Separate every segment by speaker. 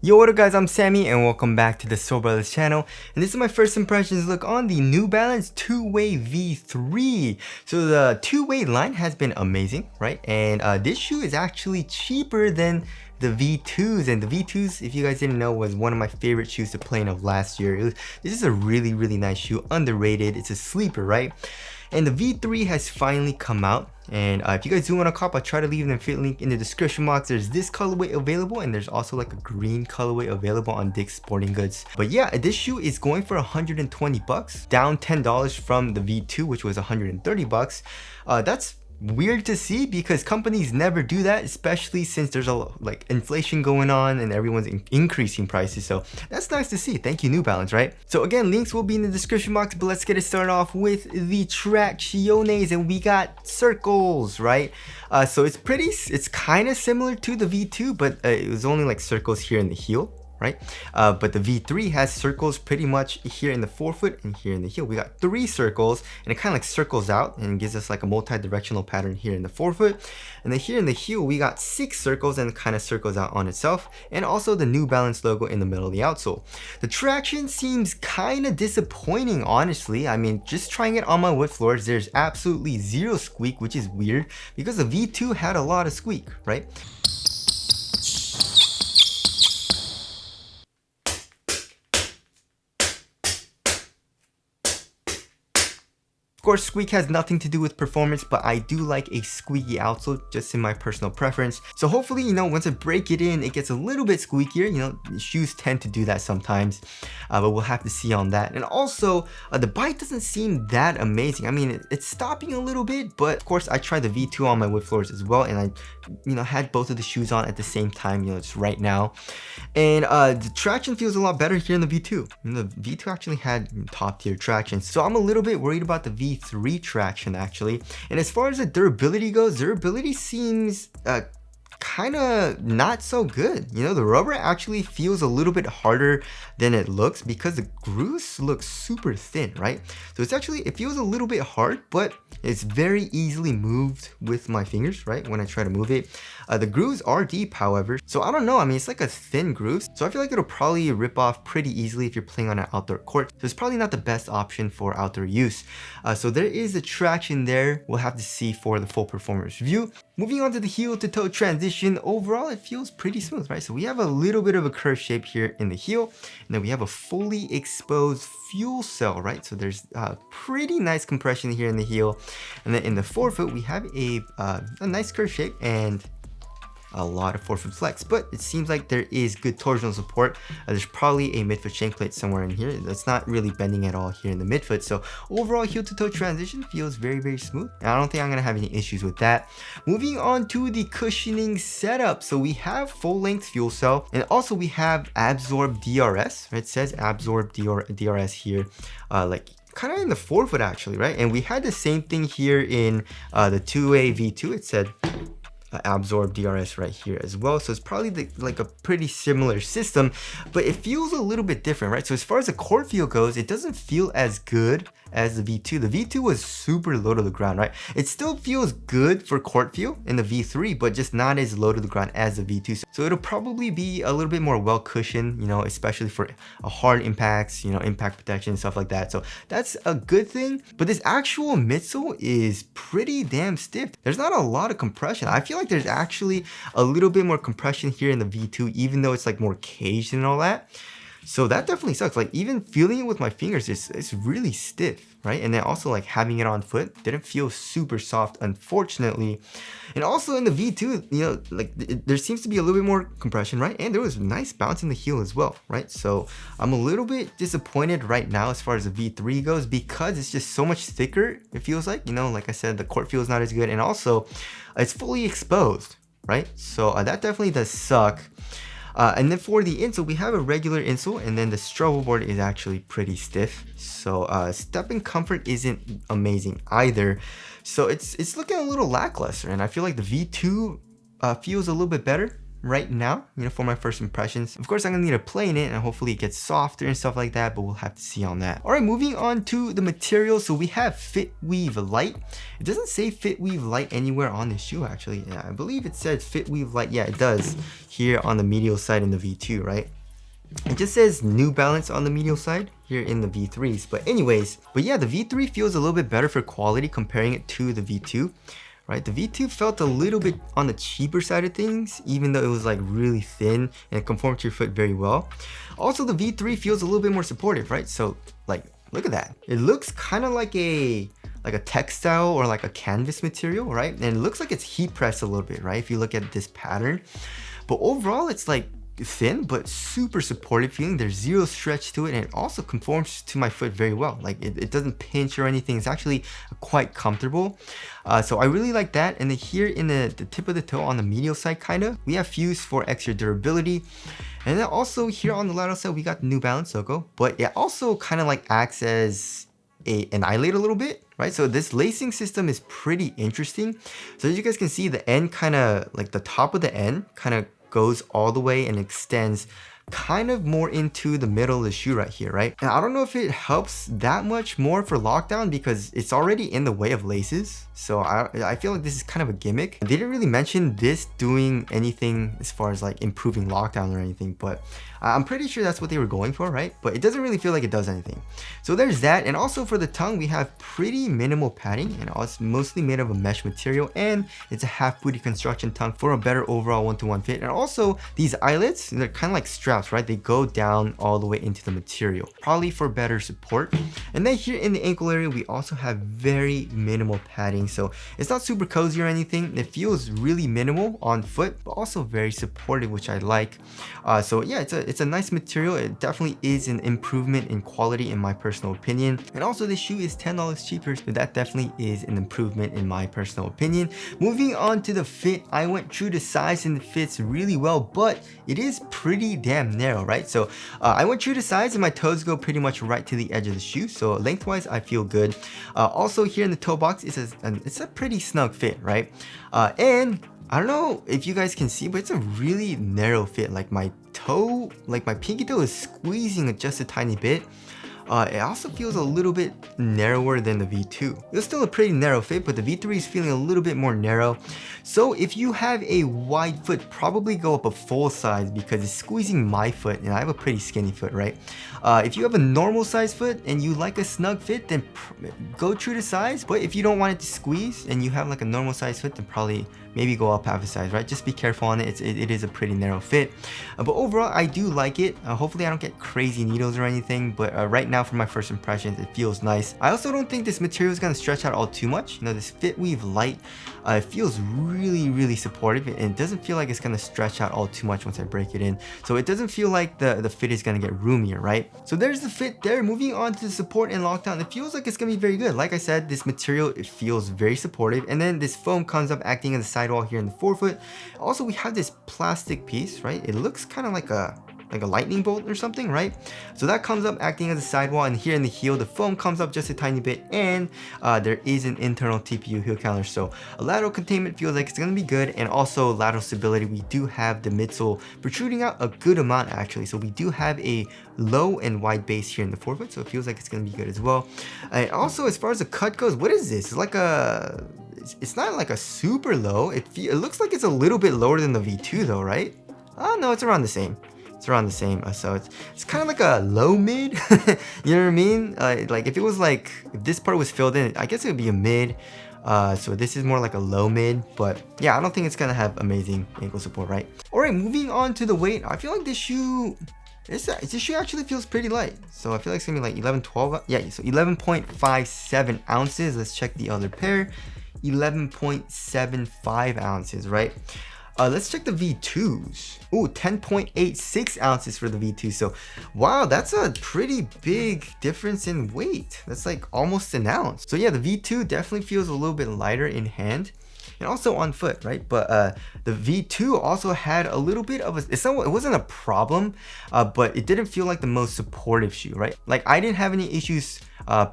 Speaker 1: Yo, what up guys, I'm Sammy and welcome back to the Soul Brothers channel, and this is my first impressions look on the New Balance Two Wxy V3. So the Two Wxy line has been amazing, right? And this shoe is actually cheaper than the V2s, and the V2s, if you guys didn't know, was one of my favorite shoes to play in of last year. This is a really nice shoe, underrated, it's a sleeper, right? And the V3 has finally come out, and if you guys do want to cop, I'll try to leave an affiliate link in the description box. There's this colorway available, and there's also like a green colorway available on Dick's Sporting Goods. But yeah, this shoe is going for 120 bucks, down $10 from the V2, which was 130 bucks. That's weird to see because companies never do that, especially since there's like inflation going on and everyone's increasing prices. So that's nice to see. Thank you, New Balance, right? So again, links will be in the description box, but let's get it started off with the tracciones, and we got circles, right? So it's kind of similar to the V2, but it was only like circles here in the heel, right? But the V3 has circles pretty much here in the forefoot and here in the heel. We got 3 circles, and it kind of like circles out and gives us like a multi-directional pattern here in the forefoot. And then here in the heel, we got 6 circles and kind of circles out on itself, and also the New Balance logo in the middle of the outsole. The traction seems kind of disappointing, honestly. I mean, just trying it on my wood floors, there's absolutely zero squeak, which is weird because the V2 had a lot of squeak, right? Of course, squeak has nothing to do with performance, but I do like a squeaky outsole, just in my personal preference. So hopefully, you know, once I break it in, it gets a little bit squeakier. You know, shoes tend to do that sometimes, but we'll have to see on that. And also, the bite doesn't seem that amazing. I mean, it's stopping a little bit, but of course, I tried the V2 on my wood floors as well, and I, you know, had both of the shoes on at the same time, you know, just right now. And the traction feels a lot better here in the V2. And the V2 actually had top tier traction, so I'm a little bit worried about the V3 traction actually. And as far as the durability goes, durability seems kind of not so good. You know, the rubber actually feels a little bit harder than it looks because the grooves look super thin, right? So it's actually, it feels a little bit hard, but it's very easily moved with my fingers, right? When I try to move it. The grooves are deep, however, so I don't know. I mean, it's like a thin groove, so I feel like it'll probably rip off pretty easily if you're playing on an outdoor court. So it's probably not the best option for outdoor use. So there is a traction there. We'll have to see for the full performance review. Moving on to the heel to toe transition, overall it feels pretty smooth, right? So we have a little bit of a curved shape here in the heel, and then we have a fully exposed fuel cell, right? So there's pretty nice compression here in the heel, and then in the forefoot we have a nice curved shape and a lot of forefoot flex, but it seems like there is good torsional support. There's probably a midfoot shank plate somewhere in here that's not really bending at all here in the midfoot. So overall, heel to toe transition feels very smooth, and I don't think I'm gonna have any issues with that. Moving on to the cushioning setup, so we have full length fuel cell, and also we have absorb DRS. It says absorb DRS here, like kind of in the forefoot actually, right? And we had the same thing here in the Two Wxy V2. It said absorb DRS right here as well, so it's probably like a pretty similar system, but it feels a little bit different, right? So as far as the court feel goes, it doesn't feel as good as the V2. The V2 was super low to the ground, right? It still feels good for court feel in the V3, but just not as low to the ground as the V2. So it'll probably be a little bit more well cushioned, you know, especially for hard impacts, you know, impact protection and stuff like that. So that's a good thing. But this actual midsole is pretty damn stiff. There's not a lot of compression. I feel like there's actually a little bit more compression here in the V2, even though it's like more caged and all that. So that definitely sucks. Like even feeling it with my fingers, it's really stiff, right? And then also like having it on foot didn't feel super soft, unfortunately. And also in the V2, you know, like there seems to be a little bit more compression, right? And there was nice bounce in the heel as well, right? So I'm a little bit disappointed right now as far as the V3 goes because it's just so much thicker. It feels like, you know, like I said, the court feel is not as good, and also it's fully exposed, right? So that definitely does suck. And then for the insole, we have a regular insole, and then the struggle board is actually pretty stiff. So stepping comfort isn't amazing either. So it's looking a little lackluster, and I feel like the V2 feels a little bit better, right now, you know, for my first impressions. Of course, I'm gonna need to play in it and hopefully it gets softer and stuff like that, but we'll have to see on that. All right, moving on to the material. So we have Fit Weave Light. It doesn't say Fit Weave Light anywhere on the shoe, actually. Yeah, I believe it says Fit Weave Light. Yeah, it does here on the medial side in the V2, right? It just says New Balance on the medial side here in the V3s. But anyways, yeah, the V3 feels a little bit better for quality comparing it to the V2. Right, the V2 felt a little bit on the cheaper side of things, even though it was like really thin and it conformed to your foot very well. Also, the V3 feels a little bit more supportive, right? So like, look at that. It looks kind of like a textile or like a canvas material, right? And it looks like it's heat pressed a little bit, right? If you look at this pattern, but overall it's like thin but super supportive feeling. There's zero stretch to it, and it also conforms to my foot very well. Like it doesn't pinch or anything. It's actually quite comfortable. So I really like that. And then here in the tip of the toe on the medial side, we have Fuse for extra durability. And then also here on the lateral side, we got the New Balance logo, but it also kind of like acts as an eyelid a little bit, right? So this lacing system is pretty interesting. So as you guys can see, the end kind of like the top of the end kind of goes all the way and extends kind of more into the middle of the shoe right here, right? And I don't know if it helps that much more for lockdown because it's already in the way of laces. So I feel like this is kind of a gimmick. They didn't really mention this doing anything as far as like improving lockdown or anything, but I'm pretty sure that's what they were going for, right? But it doesn't really feel like it does anything. So there's that. And also for the tongue, we have pretty minimal padding, and it's mostly made of a mesh material, and it's a half booty construction tongue for a better overall one-to-one fit. And also these eyelets, they're kind of like straps, right? They go down all the way into the material, probably for better support. And then here in the ankle area, we also have very minimal padding. So it's not super cozy or anything. It feels really minimal on foot, but also very supportive, which I like. So yeah, it's a nice material. It definitely is an improvement in quality in my personal opinion. And also this shoe is $10 cheaper, so that definitely is an improvement in my personal opinion. Moving on to the fit, I went true to size and it fits really well, but it is pretty damn narrow, right? So I went true to size and my toes go pretty much right to the edge of the shoe. So lengthwise, I feel good. Also here in the toe box, it's a pretty snug fit, right? And I don't know if you guys can see, but it's a really narrow fit. Like my toe, like my pinky toe is squeezing just a tiny bit. It also feels a little bit narrower than the V2. It was still a pretty narrow fit, but the V3 is feeling a little bit more narrow. So if you have a wide foot, probably go up a full size because it's squeezing my foot, and I have a pretty skinny foot, right? If you have a normal size foot and you like a snug fit, then go true to size. But if you don't want it to squeeze and you have like a normal size foot, then probably maybe go up half a size, right? Just be careful on it. It is a pretty narrow fit. But overall, I do like it. Hopefully I don't get crazy needles or anything, but right now for my first impressions, it feels nice. I also don't think this material is going to stretch out all too much. You know, this Fit Weave Light, it feels really supportive, and it doesn't feel like it's going to stretch out all too much once I break it in. So it doesn't feel like the fit is going to get roomier, right? So there's the fit there. Moving on to the support and lockdown, it feels like it's going to be very good. Like I said, this material, it feels very supportive, and then this foam comes up acting as a sidewall here in the forefoot. Also, we have this plastic piece, right? It looks kind of like a lightning bolt or something, right? So that comes up acting as a sidewall, and here in the heel, the foam comes up just a tiny bit, and there is an internal TPU heel counter. So a lateral containment feels like it's gonna be good, and also lateral stability. We do have the midsole protruding out a good amount actually. So we do have a low and wide base here in the forefoot, so it feels like it's gonna be good as well. And also, as far as the cut goes, what is this? It's like it's not like a super low. It looks like it's a little bit lower than the V2 though, right? Oh no, it's around the same. It's around the same. So it's kind of like a low mid. You know what I mean? Like if it was like, if this part was filled in, I guess it would be a mid. So this is more like a low mid, but yeah, I don't think it's gonna have amazing ankle support, right? All right, moving on to the weight. I feel like this shoe actually feels pretty light. So I feel like it's gonna be like 11, 12. Yeah, so 11.57 ounces. Let's check the other pair. 11.75 ounces, right? Let's check the V2s. Ooh, 10.86 ounces for the V2. So, wow, that's a pretty big difference in weight. That's like almost an ounce. So yeah, the V2 definitely feels a little bit lighter in hand and also on foot, right? But the V2 also had a little bit of it wasn't a problem, but it didn't feel like the most supportive shoe, right? Like I didn't have any issues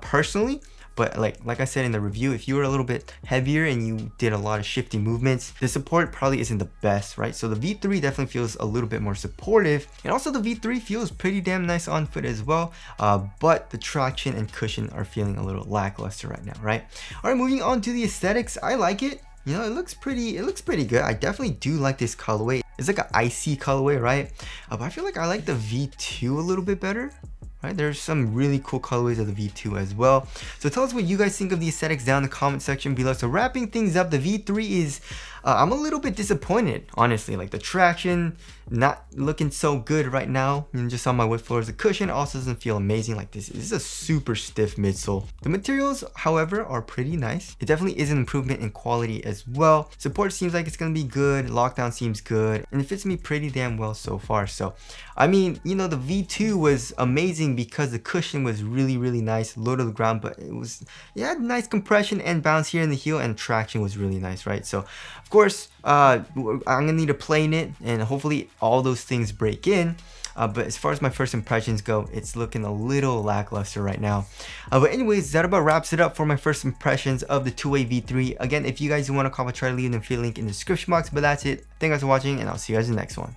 Speaker 1: personally But like I said in the review, if you were a little bit heavier and you did a lot of shifty movements, the support probably isn't the best, right? So the V3 definitely feels a little bit more supportive, and also the V3 feels pretty damn nice on foot as well, but the traction and cushion are feeling a little lackluster right now, right? All right, moving on to the aesthetics. I like it. You know, it looks pretty good. I definitely do like this colorway. It's like an icy colorway, right? But I feel like I like the V2 a little bit better. Right, there's some really cool colorways of the V2 as well. So tell us what you guys think of the aesthetics down in the comment section below. So wrapping things up, the V3 is, I'm a little bit disappointed, honestly. Like the traction, not looking so good right now. And just on my wood floors, the cushion also doesn't feel amazing. Like this is a super stiff midsole. The materials, however, are pretty nice. It definitely is an improvement in quality as well. Support seems like it's gonna be good. Lockdown seems good, and it fits me pretty damn well so far. So, I mean, you know, the V2 was amazing because the cushion was really nice, low to the ground, but it had nice compression and bounce here in the heel, and traction was really nice, right? So of course I'm gonna need to play in it, and hopefully all those things break in. But as far as my first impressions go, it's looking a little lackluster right now. But anyways, that about wraps it up for my first impressions of the Two Wxy V3. Again, if you guys want to comment, try to leave an affiliate link in the description box. But that's it. Thank you guys for watching, and I'll see you guys in the next one.